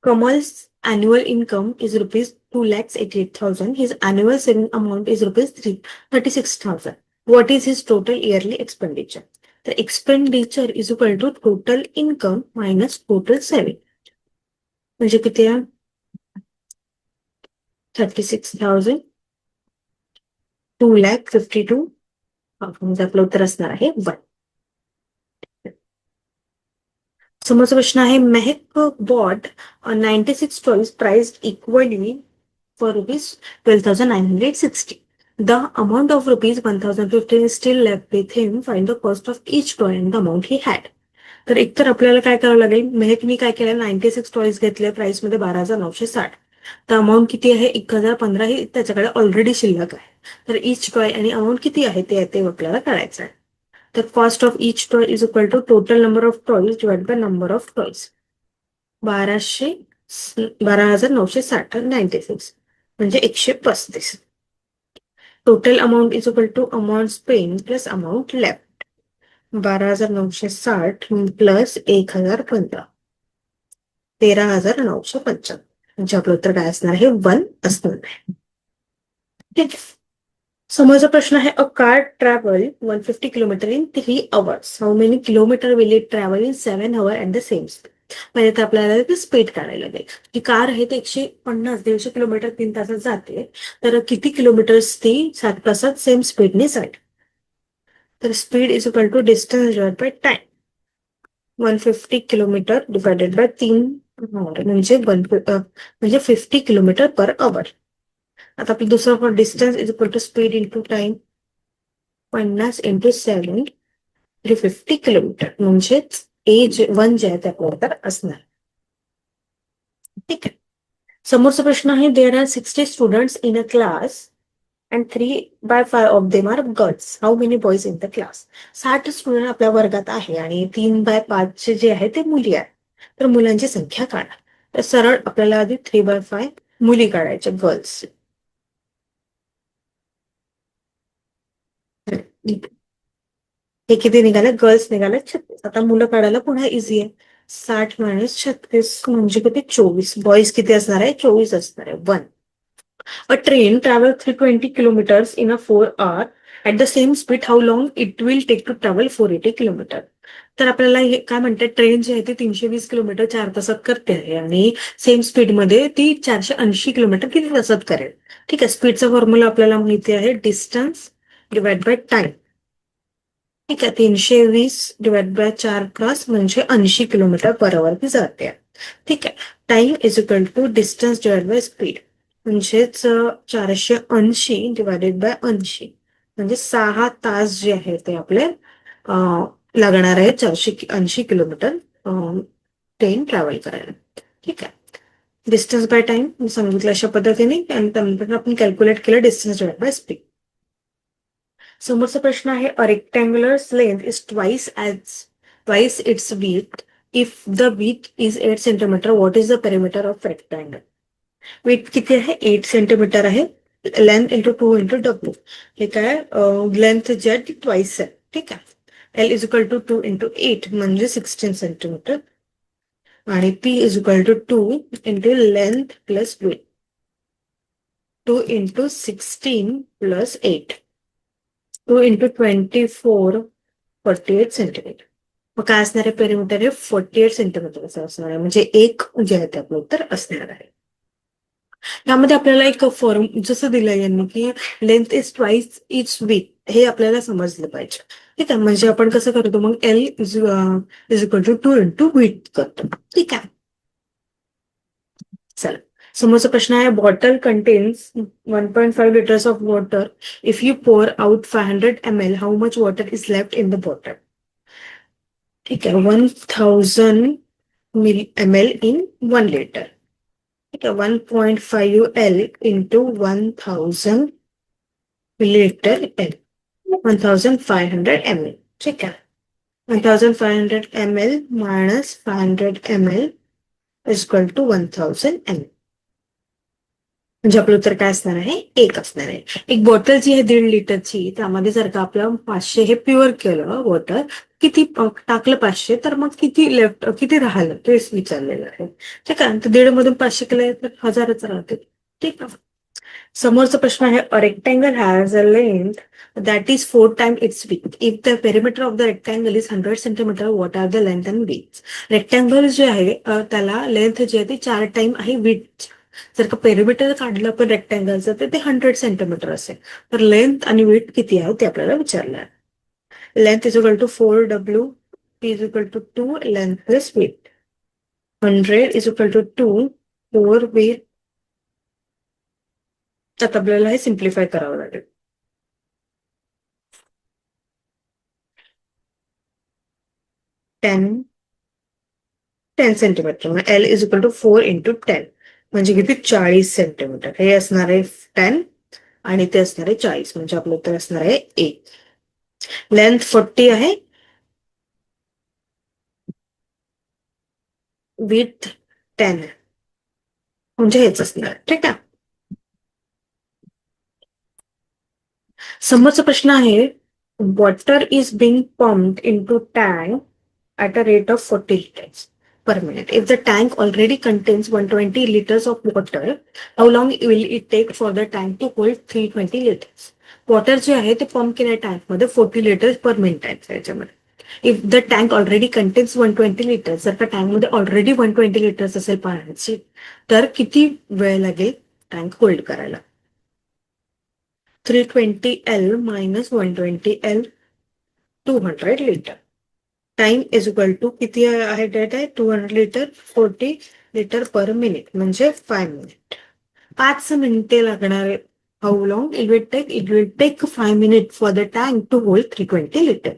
Kamal's annual income is rupees 2,88,000. His annual saving amount is rupees 36,000. What is his total yearly expenditure? The expenditure is equal to total income minus total saving. म्हणजे किती आहे? 36,000, 2,52,000. म्हणजे आपलं उत्तर असणार आहे 1. समोरचा प्रश्न आहे Mehak bought 96 toys price equally for rupees 12,960. The amount of rupees 1,015 is still left with him. Find the cost of each toy and the amount he had. तर एकतर आपल्याला काय करावं लागेल, मेहकनी काय केलं 96 टॉयज घेतले प्राइस मध्ये 12,960. तर अमाऊंट किती आहे 1,015 ही त्याच्याकडे ऑलरेडी शिल्लक आहे. तर इच टॉय आणि अमाऊंट किती आहे ते आपल्याला काढायचं आहे. तर cost of each toy is equal to total number of toys divide by number of toys. 12,960 96 म्हणजे 135. Total amount is equal to amount spend plus amount left. 12,960 plus 1,015 13,955 म्हणजे आपलं उत्तर काय असणार आहे? 1 असणार आहे. ठीक आहे. समोरचा प्रश्न आहे a car travel 150 kilometre in 3 hours. How many kilometre will it travel in 7 hours at the same speed. म्हणजे तर आपल्याला ते स्पीड काढायला लागेल. जी कार आहे ते 150-150 किलोमीटर 3 तासात जाते, तर किती किलोमीटर्स ती 7 तासात सेम स्पीडने जाईल. तर speed is equal to distance divide by time. 150 kilometre divided by 3 म्हणजे 50 किलोमीटर पर आवर. आता आपलं दुसरं distance is equal to speed into time. 50 into 7 350 kilometre म्हणजेच एज 1 जे आहे ते आपल्याला तर असणार. ठीक आहे. समोरचा प्रश्न आहे there are 60 students in a class and 3/5 of them are girls. How many boys in the class. 60 student आपल्या वर्गात आहे आणि 3/5 जे आहे ते मुली आहे. तर मुलांची संख्या काढा. तर सरळ आपल्याला आधी 3/5 मुली काढायच्या गर्ल्स. हे किती निघाले? गर्ल्स निघाले 36. आता मुलं काढायला पुन्हा इझी आहे. 60 मायनस 36 म्हणजे किती? 24. बॉईज किती असणार आहे? 24 असणार आहे. 1. A train travel 320 kilometres in a 4 hour at the same speed how long it will take to travel 480 kilometre. तर आपल्याला हे काय म्हणतात, ट्रेन जी आहे ती 320 किलोमीटर 4 तासात करते आहे आणि सेम स्पीडमध्ये ती 480 किलोमीटर किती तासात करेल. ठीक आहे. स्पीडचा फॉर्म्युला आपल्याला माहिती आहे, डिस्टन्स डिवाइड बाय टाइम. ठीक आहे. 320 डिवाइड बाय 4 तास म्हणजे 80 किलोमीटर पर आवर ती जाते. ठीक आहे. Time is equal to distance divide by speed म्हणजेच 480 डिवायडेड बाय 80 म्हणजे 6 तास जे आहे ते आपले लागणार आहे 480 किलोमीटर ट्रेन ट्रॅव्हल करायला. ठीक आहे. डिस्टन्स बाय टाइम सांगितलं अशा पद्धतीने आणि त्यानंतर आपण कॅल्क्युलेट केलं डिस्टन्स डिवाइड बाय स्पीड. समोरचा प्रश्न आहे a rectangular length is twice its width if the width is 8 centimetre. What is the perimeter of rectangle. Width किती आहे? 8 सेंटीमीटर आहे. Length into 2 into W. हे काय लेंथ जे आहे ती ट्वाइस आहे. ठीक आहे. L is equal to 2 into 8 म्हणजे 16 सेंटीमीटर आणि P is equal to 2 into length plus width. 2 into 16 plus 8 2 into 24 48 centimetre. मग काय असणार आहे? पेरिमीटर हे 48 सेंटीमीटर असं असणार आहे. म्हणजे 1 जे आहे ते आपलं उत्तर असणार आहे. यामध्ये आपल्याला एक फॉर्म जसं दिलंय यांनी की length is twice it's with, हे आपल्याला समजलं पाहिजे. ठीक आहे, म्हणजे आपण कसं करतो मग L is equal to 2 × width करतो. ठीक आहे, चला समोरचा प्रश्न आहे, bottle contains 1.5 liters of water. If you pour out 500 ml, how much water is left in the bottle. ठीक आहे, 1000 ml इन 1 liter. ठीक आहे, 1.5 L into 1000 liter L, 1500 ml. ठीक आहे, 1500 ml minus 500 ml is equal to 1000 ml. म्हणजे आपलं उत्तर काय असणार आहे, 1 असणार आहे. एक बॉटल जी आहे 1.5 लिटरची, त्यामध्ये जर का आपलं 500 हे प्युअर केलं वॉटर, किती टाकलं 500, तर मग किती लेफ्ट किती राहिलं तेच विचारलेलं आहे. ठीक आहे, तर 1.5 मधून 500 केलं तर 1000च राहते. ठीक आहे, समोरचा प्रश्न आहे, a rectangle has a length that is 4 times its width. If the perimeter of the rectangle is 100 centimetre, what are the length and width. Rectangle जे आहे त्याला लेंथ जी आहे ती 4 टाइम आहे विड्थ. जर का पेरिमीटर काढलं आपण रेक्टँगलचं तर ते 100 सेंटीमीटर असेल, तर लेंथ आणि विड्थ किती आहे ते आपल्याला विचारलं आहे. Length is equal to 4W, is equal to 2 length plus width. 100 is equal to 2 4 width. आता आपल्याला हे सिम्प्लिफाय करावं लागेल. 10 centimetre, L is equal to 4 × 10, म्हणजे किती 40 सेंटीमीटर. हे असणार आहे 10 आणि ते असणार आहे 40, म्हणजे आपलं उत्तर असणार आहे 1. लेंथ 40 आहे, विथ 10, म्हणजे हेच असणार. ठीक आहे, समोरचा प्रश्न आहे, water is being pumped into tank at a rate of 40 liters per minute. If the tank already contains 120 liters of water, how long will it take for the tank to hold 320 liters? Water जे आहे ते pump केल्या tank मध्ये 40 litres per minute आहे याच्यामध्ये. If the tank already contains 120 litres, जर का tank मध्ये ऑलरेडी 120 लिटर्स असेल पाण्याची, तर किती वेळ लागेल टँक होल्ड करायला. 320L minus 120L, 200 litre. Time is equal to किती आहे डेट आहे 200 लिटर 40 लिटर पर मिनिट, म्हणजे 5 मिनिट. 5 मिनिटे लागणार आहे. How long it will take, it will take 5 minutes for the tank to hold 320 litre.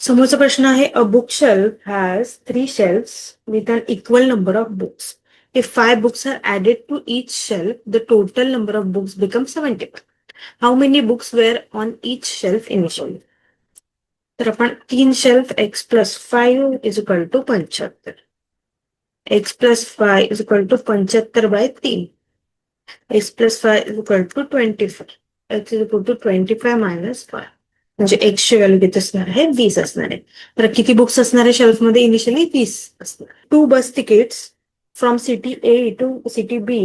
समोरचा प्रश्न आहे, a book shelf has 3 shelves with an equal number of books. If 5 books are added to each shelf, the total number of books become 75. How many books were on each shelf initially. तर आपण 3 shelf x plus 5 is equal to 75. x plus 5 is equal to 75/3. x plus 5 is equal to 25. x is equal to 25 minus 5, म्हणजे x ची value किती असणार आहे 20 असणार आहे. तर किती बुक्स असणार आहे शेल्फ मध्ये इनिशियली 20 असणार. 2 bus tickets from city A to city B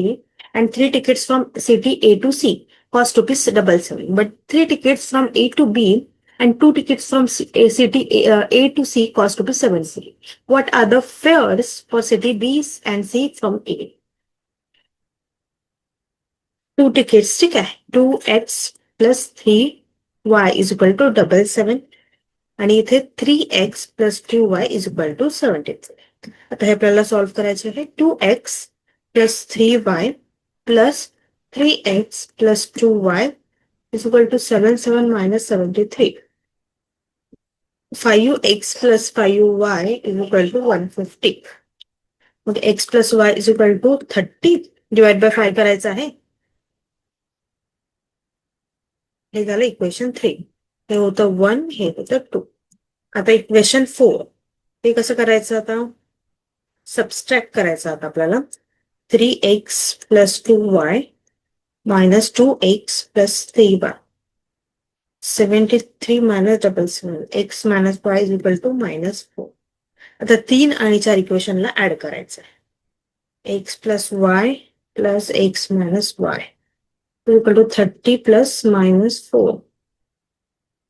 and 3 tickets from city A to C cost ₹777. But 3 tickets from A to B and 2 tickets from city A to C cost ₹7. What are the fares for city B and C from A? 2 tickets, ठीक आहे. 2x plus 3y is equal to 77 आणि इथे 3x plus 2y is equal to 73. आता हे आपल्याला solve करायचे आहे. 2x plus 3y plus 3x plus 2y is equal to 77 minus 73. 5x plus 5y is equal to 150. मग x plus y is equal to 30 divide by 5 करायचं आहे. हे झालं इक्वेशन 3. हे होतं 1, हे होतं 2. आता इक्वेशन 4 हे कसं करायचं, आता सबस्ट्रॅक्ट करायचं. आता आपल्याला 3x plus 2y minus 2x plus 3y, 73 minus 77, x minus y is equal to -4. आता 3 आणि 4 इक्वेशनला ऍड करायचं आहे. x plus y plus x minus y is equal to 30 plus -4,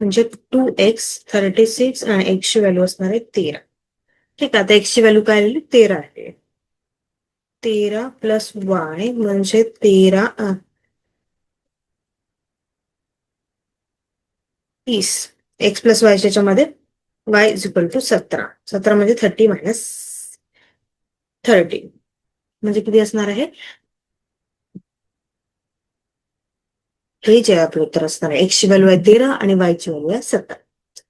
म्हणजे 2x 36 आणि x ची व्हॅल्यू असणार आहे 13. ठीक आहे, आता x ची व्हॅल्यू काय आलेली 13 आहे. 13 प्लस वाय म्हणजे 13 30. एक्स प्लस वाय याच्यामध्ये वाय इज इक्वल टू 17. 17 म्हणजे 30 मायनस 30 म्हणजे किती असणार आहे? हे जे आपलं उत्तर असणार आहे एक्स ची व्हॅल्यू आहे 13 आणि वाय ची व्हॅल्यू आहे 17.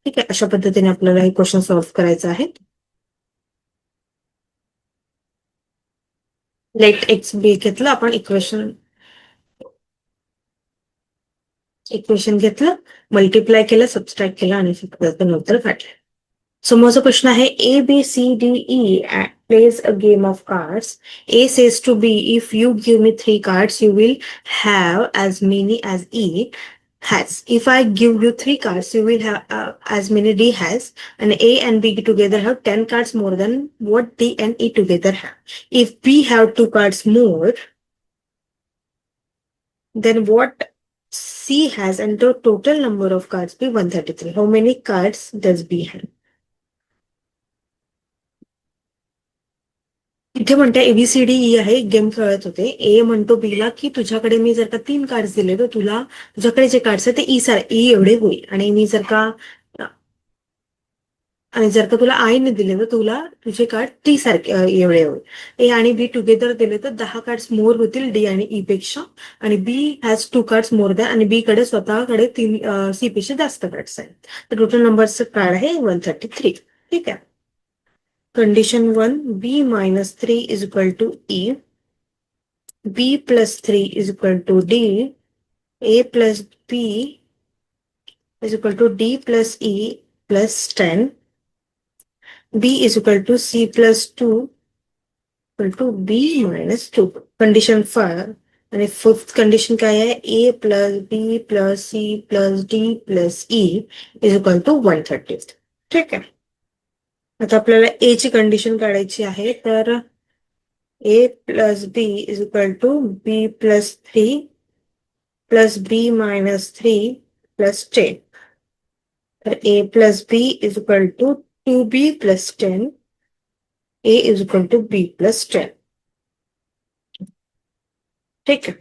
ठीक आहे, अशा पद्धतीने आपल्याला हे क्वेश्चन सॉल्व्ह करायचं आहे. लेट एक्स बी घेतलं आपण इक्वेशन घेतलं, मल्टिप्लाय केलं, सबस्ट्रॅक्ट केलं आणि उत्तर काढलं. समोरचा प्रश्न आहे A B C D E plays a game of cards. A says to B, if you give me 3 cards, you will have as many as E has. If I give you 3 cards, you will have as many D has. And A and B together have 10 cards more than what D and E together have. If B have 2 cards more, then what C has and the total number of cards be 133. How many cards does B have? इथे म्हणते ABCD E आहे, game खेळत होते. ए म्हणतो बीला की तुझ्याकडे मी जर का 3 कार्ड्स दिले तर तुझ्याकडे जे कार्ड्स आहे ते ई एवढे होईल, आणि मी जर का तुला आय ने दिले तर तुझे कार्ड टी सारखे एवढे होईल. ए आणि बी टुगेदर दिले तर 10 कार्ड्स मोर होतील डी आणि ई पेक्षा, आणि बी हॅज 2 कार्ड्स मोर दॅन, आणि बी कडे स्वतःकडे 3 सी पेक्षा जास्त कार्ड्स आहेत. तर टोटल नंबरचं कार्ड आहे 133. ठीक आहे. Condition 1, B minus 3 is equal to E, B plus 3 is equal to D, A plus B is equal to D plus E plus 10, B is equal to C plus 2 equal to B minus 2. Condition 5, आणि fifth condition काय आहे? A plus B plus C plus D plus E is equal to 130. ठीक आहे. आता आपल्याला ए ची condition काढायची आहे, तर A plus B is equal to B plus 3 plus B minus 3 plus 10. तर A plus B is equal to 2B plus 10. A is equal to B plus 10. ठीक आहे.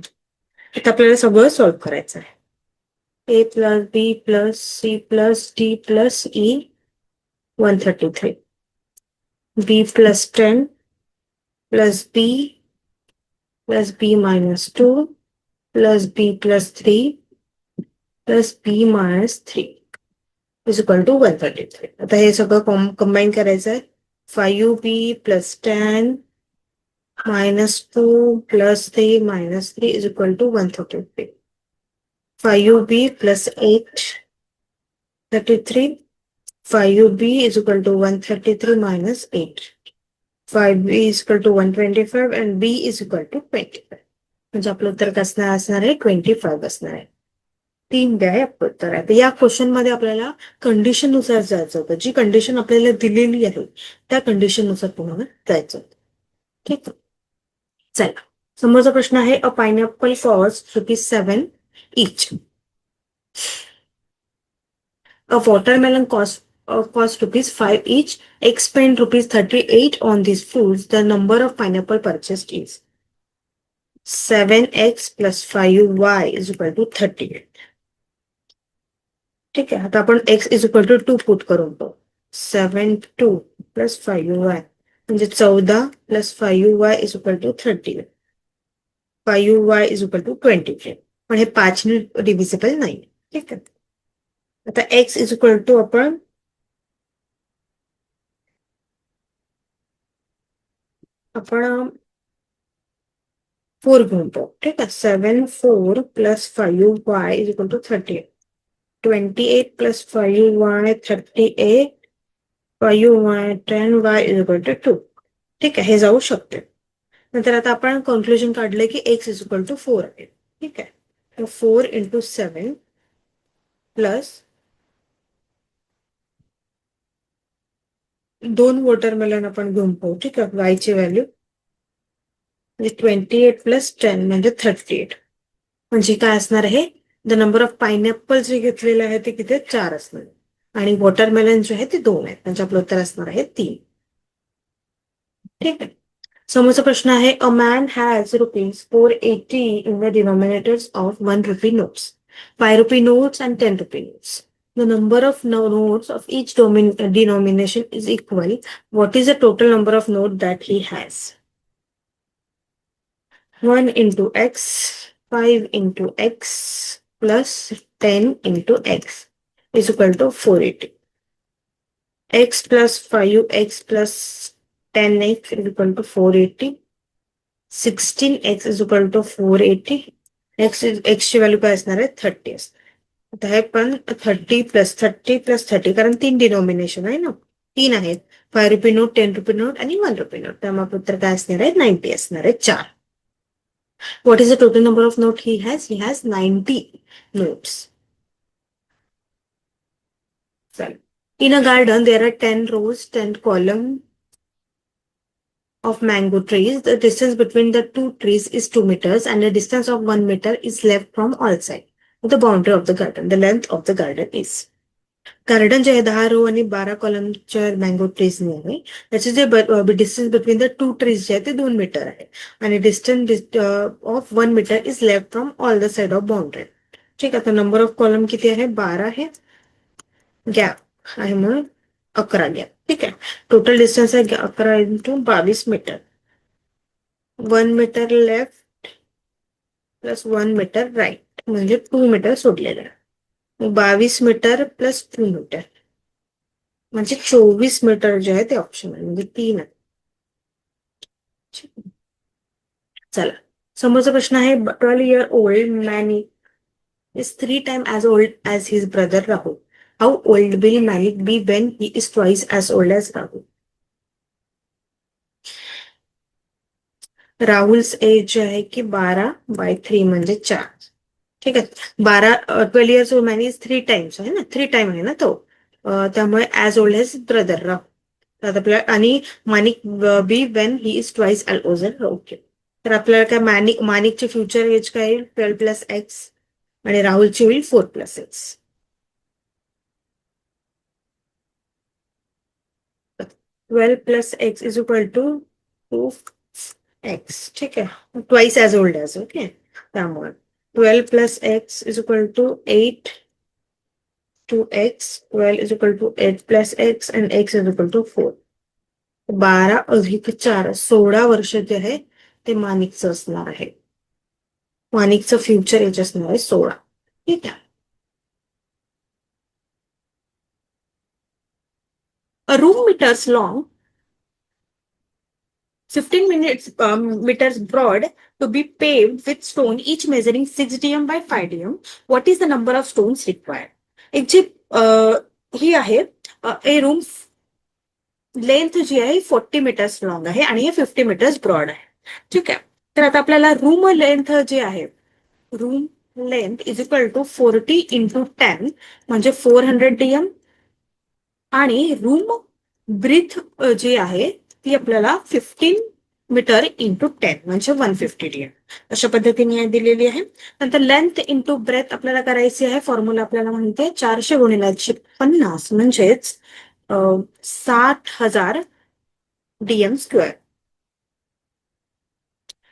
आता आपल्याला सगळं सॉल्व्ह करायचं आहे. A plus B plus C plus D plus E 133. B plus 10 plus B plus B minus 2 plus B plus 3 plus B minus 3 is equal to 133. आता हे सगळं कंबाईन करायचं आहे. 5B plus 10 minus 2 plus 3 minus 3 is equal to 133. 5B plus 8 33. 5B is equal to 133 minus 8. 5B is equal to 125 and B is equal to 25. म्हणजे आपलं उत्तर कसं असणार आहे? 25 असणार आहे. 3 द्या उत्तर आहे. तर या क्वेश्चन मध्ये आपल्याला कंडिशन नुसार जायचं होतं. जी कंडिशन आपल्याला दिलेली आहे त्या कंडिशन नुसार तुम्हाला जायचं होतं. ठीक आहे. चला, समोरचा प्रश्न आहे अ pineapple cost ₹7 each. A watermelon cost ₹5 each. X spent ₹38 on these fruits. The number of pineapple purchased is 7x plus 5y is equal to 38. ठीक आहे. आता आपण x is equal to 2 put करून पाहू. 7 2 plus 5y म्हणजे 14 plus 5y is equal to 30. 5y is equal to 23. पण हे 5 ने डिव्हिजिबल नाही. ठीक आहे. आता x is equal to आपण 4 घेऊन पाहू. ठीक आहे. 7 4 plus 5y is equal to 38. 28 plus 5y 38. 5y 10y is equal to 2. ठीक आहे. हे जाऊ शकते. नंतर आता आपण कन्क्लुजन काढले की x is equal to 4 आहे. ठीक आहे. तर 4 into 7 प्लस 2 वॉटरमेलन आपण घेऊन पाहू. ठीक आहे. y ची व्हॅल्यू म्हणजे 28 प्लस 10 म्हणजे 38. म्हणजे काय असणार आहे? द नंबर ऑफ पायनॅपल जे घेतलेले आहे ते किती? 4 असणार, आणि वॉटरमेलन जे आहे ते 2 आहेत. म्हणजे आपलं उत्तर असणार आहे 3. ठीक आहे. समोरचा प्रश्न आहे, a man has ₹480 in the denominators of 1 rupee notes, 5 rupee notes and 10 rupee notes. The number of notes of each denomination is equal. What is the total number of notes that he has? 1 into x, 5 into x plus 10 into x is equal to 480. X plus 5x plus 10x is equal to 480. 16x is equal to 480. x ची value काय असणार आहे? 30 असणार. आता हे पण 30 + 30 + 30 कारण 3 denomination आहे ना, 3 आहेत. 5 रुपी नोट, 10 रुपी नोट आणि 1 रुपी नोट. त्यामुळे उत्तर काय असणार आहे? 90 असणार आहे. 4. What is the total number of note he has? He has 90 notes. In a garden, there are 10 rows, 10 columns of mango trees. The distance between the two trees is 2 meters and the distance of 1 meter is left from all sides of the boundary of the garden. The length of the garden is. Garden जे आहे 10 row आणि 12 कॉलमच्या mango ट्रीजने आहे. त्याचे जे distance between the 2 trees जे आहे ते 2 मीटर आहे आणि distance of 1 metre is left from all the side of boundary. ठीक आहे. आता नंबर ऑफ कॉलम किती आहे? 12 आहे. गॅप आहे म्हणून 11 गॅप. ठीक आहे. टोटल डिस्टन्स आहे 11 × 22 metre. 1 metre left plus 1 metre right म्हणजे 2 मीटर सोडलेलं आहे. 22 मीटर प्लस 2 मीटर म्हणजे 24 मीटर जे आहे ते ऑप्शन आहे म्हणजे 3 आहे. चला, समोरचा प्रश्न आहे, 12-year old Manik is 3 times as old as his brother Rahul. How old will Manik be when he is twice as old as Rahul? Rahul's age आहे की 12/3 म्हणजे 4. ठीक आहे. 12 years old Manik is 3 times आहे ना, 3 टाइम आहे ना तो. त्यामुळे as old as brother Rahul. आपल्याला आणि Manik be when he is twice एल ओझर. ओके. तर आपल्याला काय मानिकचे फ्युचर एज काय येईल? 12 + x आणि राहुलची होईल 4 + x. 12 + x is equal to 2x. ठीक आहे. Twice as old as. Okay. त्यामुळे 12 + x is equal to 8 2x. 12 is equal to 8 + x and x is equal to 4. 12 + 4 16 वर्ष जे आहे ते मानिकचं असणार आहे. मानिकचं फ्युचर एज असणार आहे 16. ठीक आहे. A room meters long, 15 meters broad to be paved with stone, each measuring 6 dm by 5 dm. What is the number of stones required? एक जी ही आहे ए रूम लेंथ जी आहे 40 मीटर्स लॉंग आहे आणि हे 50 मीटर्स ब्रॉड आहे. ठीक आहे. तर आता आपल्याला रूम लेंथ जे आहे, room length is equal to 40 × 10 म्हणजे 400 dm आणि रूम ब्रीथ जी आहे ती आपल्याला 15 मीटर × 10 म्हणजे 150 dm अशा पद्धतीने दिलेली आहे. नंतर लेंथ × ब्रेथ आपल्याला करायची आहे. फॉर्म्युला आपल्याला म्हणते 400 × 150 म्हणजेच 60,000 dm².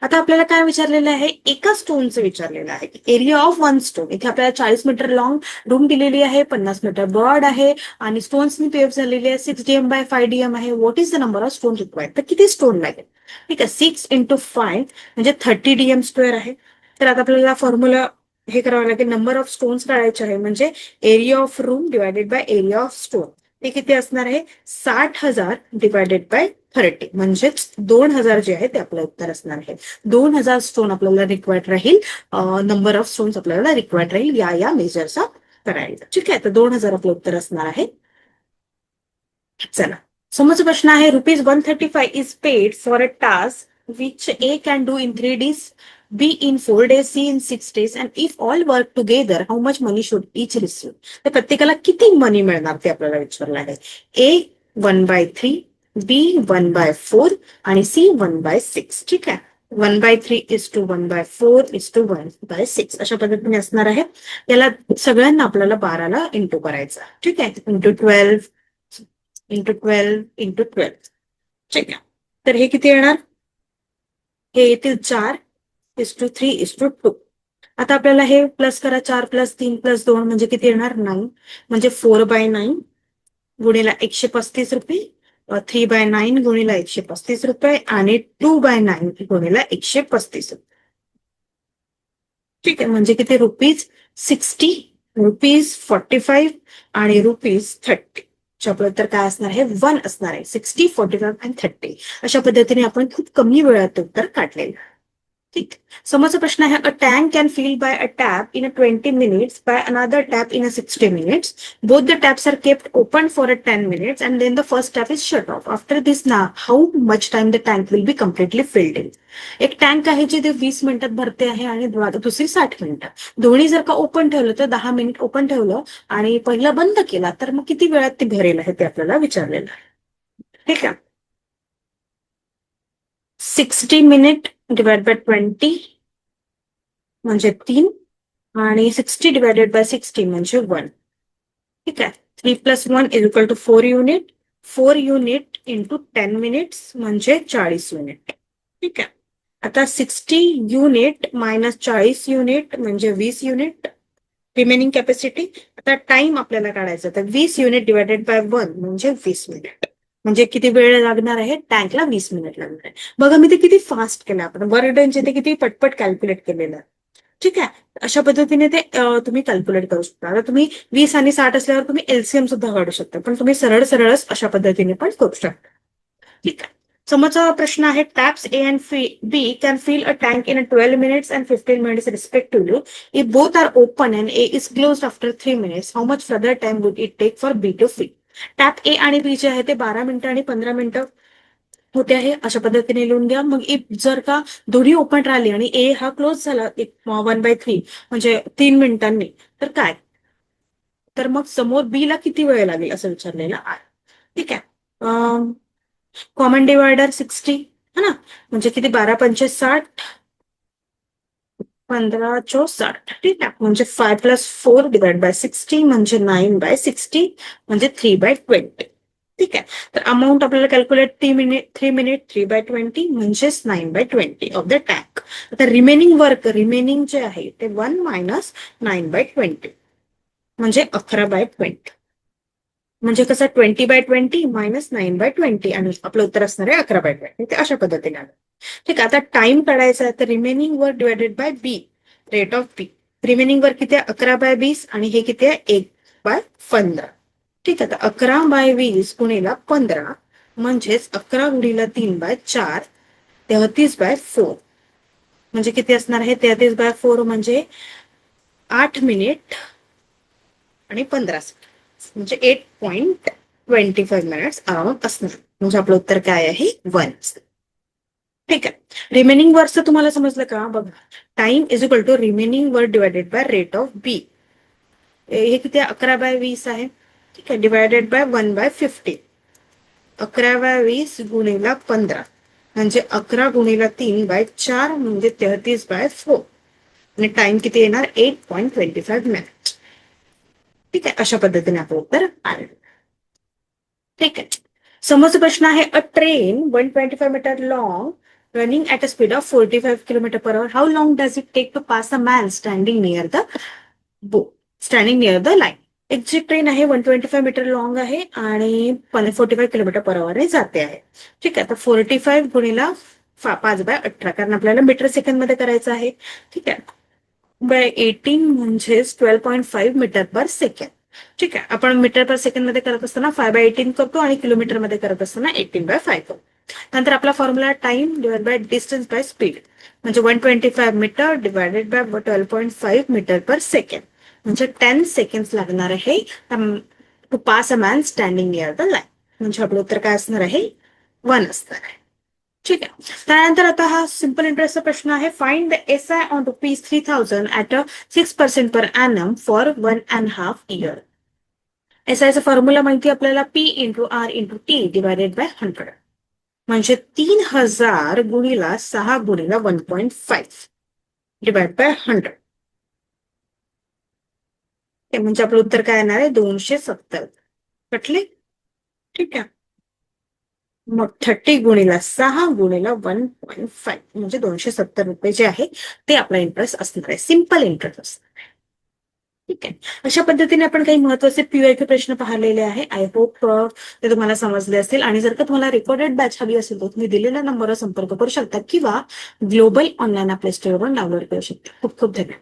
आता आपल्याला काय विचारलेलं आहे? एका स्टोनचं विचारलेलं आहे. Area of 1 stone. इथे आपल्याला 40 मीटर लॉंग रूम दिलेली आहे, 50 मीटर ब्रॉड आहे आणि स्टोन्सनी पेव्ह झालेली आहे. 6 dm by 5 dm आहे. What is the number of stone required? तर किती स्टोन लागेल? ठीक आहे. 6 × 5 म्हणजे 30 dm² आहे. तर आता आपल्याला फॉर्म्युला हे करावं लागेल. नंबर ऑफ स्टोन्स काढायचे आहे म्हणजे area of room divided by area of stone. ते किती असणार आहे? 60,000 डिवायडेड बाय 30 म्हणजेच 2000 जे आहे ते आपलं उत्तर असणार आहे. 2000 स्टोन आपल्याला रिक्वायर्ड राहील. नंबर ऑफ स्टोन्स आपल्याला रिक्वायर्ड राहील या मेजरचा करायला. ठीक आहे. तर 2000 आपलं उत्तर असणार आहे. चला, समोरचा प्रश्न आहे, ₹135 is paid for a task which A can do in 3 days, B in 4 days, C in 6 days, and if all work together, how much money should each receive? तर प्रत्येकाला किती मनी मिळणार ते आपल्याला विचारलं आहे. A 1/3, B 1/4 आणि C 1/6. ठीक आहे. 1/3 = 1/4 = 1/6 अशा पद्धतीने असणार आहे. याला सगळ्यांना आपल्याला 12ला इंटू करायचं. ठीक आहे. × 12 × 12 × 12. ठीक आहे. तर हे किती येणार? हे येतील 4:3:2. आता आपल्याला हे प्लस करा, 4+3+2 म्हणजे किती येणार? 9. म्हणजे 4/9 गुणिला 135 रुपये, 3/9 गुणिला 135 रुपये आणि 2/9 गुणिला 135 रुपये. ठीक आहे, म्हणजे किती? ₹60, ₹45 आणि ₹30. आपलं उत्तर काय असणार आहे? 1 असणार आहे. 60, 45 आणि 30. अशा पद्धतीने आपण खूप कमी वेळात उत्तर काढलेलं आहे. ठीक. समोरचा प्रश्न आहे, a tank can fill by a tap in 20 minutes by another tap in 60 minutes. Both the taps are kept open for 10 minutes and then the first tap is shut off. After this, now how much time the tank will be completely filled in? एक tank आहे जे ते 20 मिनिटात भरते आहे आणि दुसरी 60 मिनिटात. दोन्ही जर का ओपन ठेवलं तर 10 मिनिट ओपन ठेवलं आणि पहिला बंद केला तर मग किती वेळात ते भरेल आहे ते आपल्याला विचारलेलं आहे. ठीक आहे. 60 मिनिट डिवाइड बाय 20 म्हणजे 3 आणि 60 डिवायडेड बाय 60 म्हणजे 1. ठीक आहे. 3+1 = 4 युनिट. 4 युनिट इंटू 10 मिनिट्स म्हणजे 40 युनिट. ठीक आहे. आता 60 युनिट मायनस 40 युनिट म्हणजे 20 युनिट रिमेनिंग कॅपॅसिटी. आता टाइम आपल्याला काढायचा, तर 20 युनिट डिवायडेड बाय 1 म्हणजे 20 मिनिट. म्हणजे किती वेळ लागणार आहे? टँकला 20 मिनिट लागणार आहे. बघा मी ते किती फास्ट केलं, आपण वर्क डनचे ते किती पटपट कॅल्क्युलेट केलेलं आहे. ठीक आहे. अशा पद्धतीने ते तुम्ही कॅल्क्युलेट करू शकता. आता तुम्ही 20 आणि 60 असल्यावर तुम्ही एलसीएम सुद्धा काढू शकता, पण तुम्ही सरळ सरळच अशा पद्धतीने पण करू शकता. ठीक आहे. समोरचा प्रश्न आहे, taps A and B can fill a tank in 12 minutes and 15 minutes respectively. If both are open and A is closed after 3 minutes, how much further time would it take for B to fill? Tap A आणि B जे आहे ते 12 मिनिटं आणि 15 मिनिटं होते आहे, अशा पद्धतीने लिहून घ्या. मग इफ जर का दोन्ही ओपन राहिले आणि ए हा क्लोज झाला 1/3 म्हणजे 3 मिनिटांनी, तर काय? तर मग समोर बी ला किती वेळ लागेल असं विचारलेलं आहे. ठीक आहे. कॉमन डिवायडर 60 है ना, म्हणजे किती? 12×5 = 60, 15×4 = 60. ठीक आहे. म्हणजे 5+4 डिवाइड बाय 60 म्हणजे 9/60 म्हणजे 3/20. ठीक आहे. तर अमाऊंट आपल्याला कॅल्क्युलेट 3 मिनिट 3/20 म्हणजेच 9/20 ऑफ द टँक. आता रिमेनिंग जे आहे ते 1 मायनस 9/20 म्हणजे 11/20. म्हणजे कसं? 20/20 मायनस 9/20 आणि आपलं उत्तर असणार आहे 11/20. ते अशा पद्धतीने आलं. ठीक आहे. आता टाइम काढायचा आहे, तर remaining work divided by B, rate of B. Remaining work किती आहे? 11/20 आणि हे किती आहे? 1/15. ठीक आहे. तर 11/20 गुणिला 15 म्हणजेच 11 गुणिला 3/4 33/4 म्हणजे किती असणार आहे? 33/4 म्हणजे 8 मिनिट आणि 15 सेकंड म्हणजे 8.25 मिनिट्स अराउंड असणार. म्हणजे आपलं उत्तर काय आहे? 1. ठीक आहे. रिमेनिंग वरचं तुम्हाला समजलं का? बघा, time is equal to remaining work divided by rate of B. हे किती? 11/20 आहे. ठीक आहे. Divided by 1/50. 11/20 गुणिला 15 म्हणजे 11 गुणिला 3/4 म्हणजे 33/4 आणि टाइम किती येणार? 8.25 मिनिट. ठीक आहे. अशा पद्धतीने आपलं उत्तर आलं. ठीक आहे. समोरचा प्रश्न आहे, a train 125 metre long running at a speed of 45 km/h. How long does it take to pass a man standing near the line? एक जी ट्रेन आहे 125 मीटर लॉंग आहे आणि 45 km/h जाते आहे. ठीक आहे. तर 45 गुणिला 5/18 कारण आपल्याला मीटर सेकंड मध्ये करायचं आहे. ठीक आहे. बाय 18 म्हणजेच 12.5 मीटर पर सेकंड. ठीक आहे. आपण मीटर पर सेकंड मध्ये करत असताना 5/18 करतो आणि किलोमीटर मध्ये करत असताना 18/5 करतो. नंतर आपला formula time divide by distance by speed म्हणजे 125 metre divided by 12.5 metre per second म्हणजे 10 सेकंड लागणार आहे to pass a man standing near the line. म्हणजे आपलं उत्तर काय असणार आहे? 1 असणार आहे. ठीक आहे. त्यानंतर आता हा सिंपल इंटरेस्टचा प्रश्न आहे, find the SI on ₹3,000 at a 6% per annum for 1.5 year. SIचा फॉर्म्युला माहिती आपल्याला, P×R×T डिवायडेड बाय 100 म्हणजे 3,000 गुणिला 6 गुणिला 1.5 डिवाइड बाय 100. म्हणजे आपलं उत्तर काय येणार आहे? 270. कटले? ठीक आहे. मग 30 गुणिला 6 गुणिला 1.5 म्हणजे 270 रुपये जे आहे ते आपला इंटरेस्ट असणार आहे. सिम्पल इंटरेस्ट असणार आहे. ठीक आहे. अशा पद्धतीने आपण काही महत्वाचे पीवायक्यू प्रश्न पाहिलेले आहे. आय होप ते तुम्हाला समजले असेल. आणि जर का तुम्हाला रेकॉर्डेड बॅच हवी असेल तर तुम्ही दिलेल्या नंबरवर संपर्क करू शकता किंवा ग्लोबल ऑनलाईन आपल्या स्टोअरवर डाउनलोड करू शकता. खूप खूप धन्यवाद.